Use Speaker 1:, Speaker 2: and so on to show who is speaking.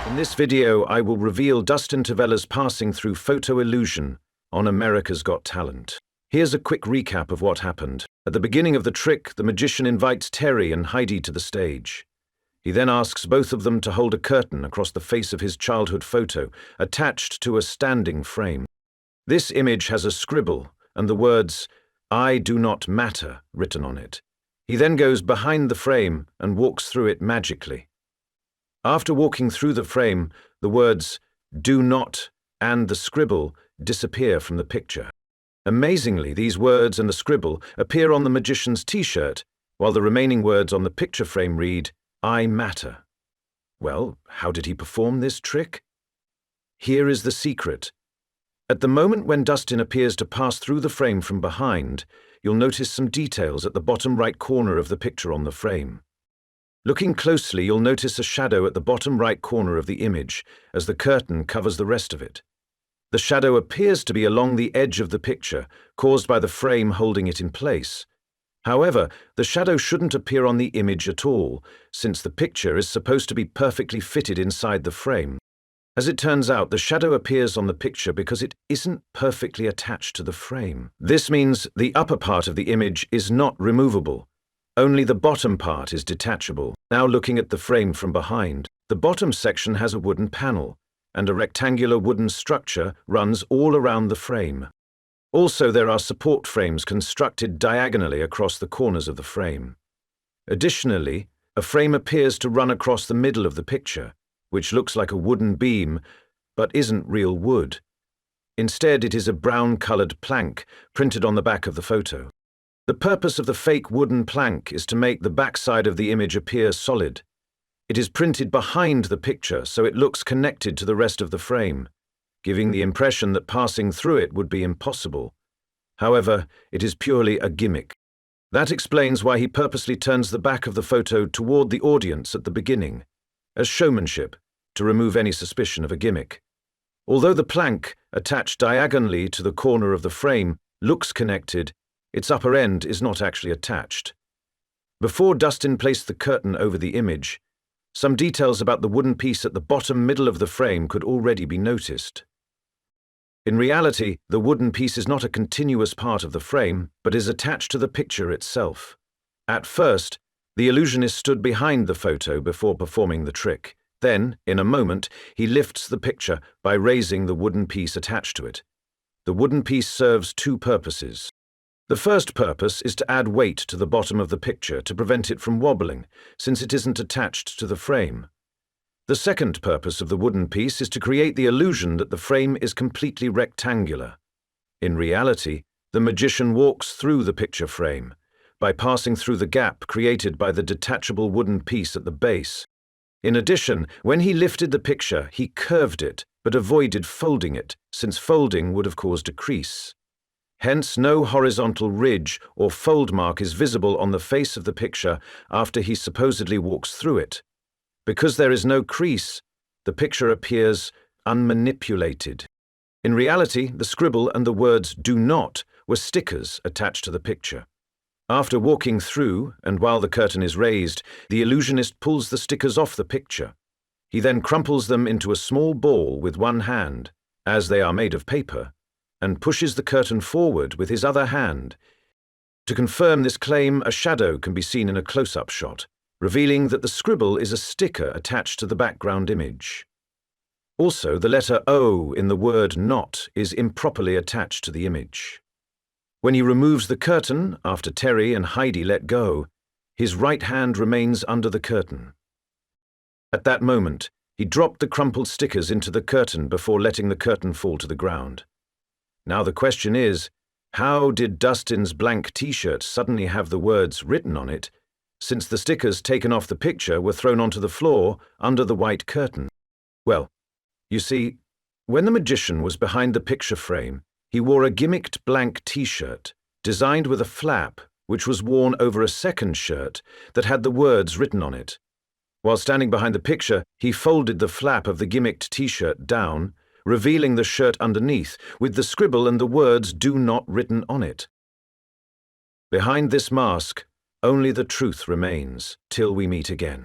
Speaker 1: In this video, I will reveal Dustin Tavella's passing through photo illusion on America's Got Talent. Here's a quick recap of what happened. At the beginning of the trick, the magician invites Terry and Heidi to the stage. He then asks both of them to hold a curtain across the face of his childhood photo, attached to a standing frame. This image has a scribble and the words, "I do not matter," written on it. He then goes behind the frame and walks through it magically. After walking through the frame, the words, "do not," and the scribble disappear from the picture. Amazingly, these words and the scribble appear on the magician's t-shirt, while the remaining words on the picture frame read, "I matter." Well, how did he perform this trick? Here is the secret. At the moment when Dustin appears to pass through the frame from behind, you'll notice some details at the bottom right corner of the picture on the frame. Looking closely, you'll notice a shadow at the bottom right corner of the image, as the curtain covers the rest of it. The shadow appears to be along the edge of the picture, caused by the frame holding it in place. However, the shadow shouldn't appear on the image at all, since the picture is supposed to be perfectly fitted inside the frame. As it turns out, the shadow appears on the picture because it isn't perfectly attached to the frame. This means the upper part of the image is not removable. Only the bottom part is detachable. Now looking at the frame from behind, the bottom section has a wooden panel, and a rectangular wooden structure runs all around the frame. Also, there are support frames constructed diagonally across the corners of the frame. Additionally, a frame appears to run across the middle of the picture, which looks like a wooden beam, but isn't real wood. Instead, it is a brown-colored plank printed on the back of the photo. The purpose of the fake wooden plank is to make the backside of the image appear solid. It is printed behind the picture, so it looks connected to the rest of the frame, giving the impression that passing through it would be impossible. However, it is purely a gimmick. That explains why he purposely turns the back of the photo toward the audience at the beginning, as showmanship, to remove any suspicion of a gimmick. Although the plank, attached diagonally to the corner of the frame, looks connected, its upper end is not actually attached. Before Dustin placed the curtain over the image, some details about the wooden piece at the bottom middle of the frame could already be noticed. In reality, the wooden piece is not a continuous part of the frame, but is attached to the picture itself. At first, the illusionist stood behind the photo before performing the trick. Then, in a moment, he lifts the picture by raising the wooden piece attached to it. The wooden piece serves two purposes. The first purpose is to add weight to the bottom of the picture to prevent it from wobbling, since it isn't attached to the frame. The second purpose of the wooden piece is to create the illusion that the frame is completely rectangular. In reality, the magician walks through the picture frame by passing through the gap created by the detachable wooden piece at the base. In addition, when he lifted the picture, he curved it, but avoided folding it, since folding would have caused a crease. Hence, no horizontal ridge or fold mark is visible on the face of the picture after he supposedly walks through it. Because there is no crease, the picture appears unmanipulated. In reality, the scribble and the words "do not" were stickers attached to the picture. After walking through, and while the curtain is raised, the illusionist pulls the stickers off the picture. He then crumples them into a small ball with one hand, as they are made of paper, and pushes the curtain forward with his other hand. To confirm this claim, a shadow can be seen in a close-up shot, revealing that the scribble is a sticker attached to the background image. Also, the letter O in the word "not" is improperly attached to the image. When he removes the curtain, after Terry and Heidi let go, his right hand remains under the curtain. At that moment, he dropped the crumpled stickers into the curtain before letting the curtain fall to the ground. Now the question is, how did Dustin's blank t-shirt suddenly have the words written on it, since the stickers taken off the picture were thrown onto the floor under the white curtain? Well, you see, when the magician was behind the picture frame, he wore a gimmicked blank t-shirt, designed with a flap, which was worn over a second shirt that had the words written on it. While standing behind the picture, he folded the flap of the gimmicked t-shirt down, revealing the shirt underneath, with the scribble and the words "do not" written on it. Behind this mask, only the truth remains, till we meet again.